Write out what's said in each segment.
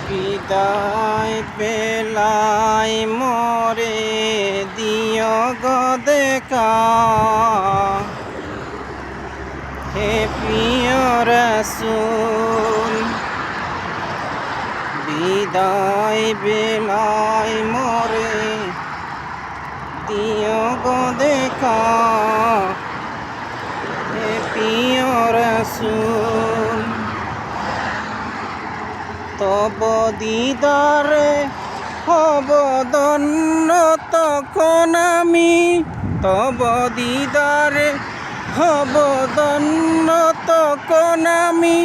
বিদায় বেলায় মোরে দিও গো দেখা, হে প্রিয় রাসূল। বিদায় বেলায় মোরে দিও গো দেখা, হে প্রিয় রাসূল। তব দিদারে হব ধন্য তখন আমি, তব দিদারে হব ধন্য তখন আমি।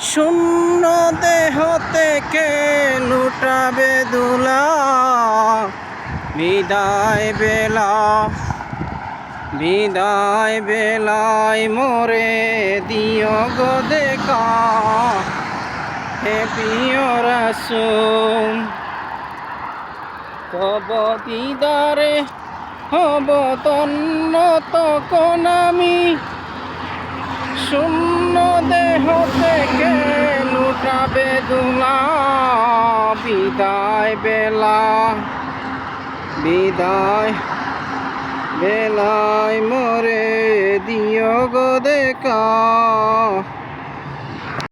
শূন্য দেহ থেকে লুটাবে দুলা, বিদায় বেলা বিদায় বেলায় মোরে দিও গো দেখা, হে প্রিয় রাসূল। তব দিদারে হব ধন্য তখন আমি, শূন্য দেহ থেকে লুটাবে দুলা, বিদায় বেলা বিদায় বেলায় মোরে দিও গো দেখা।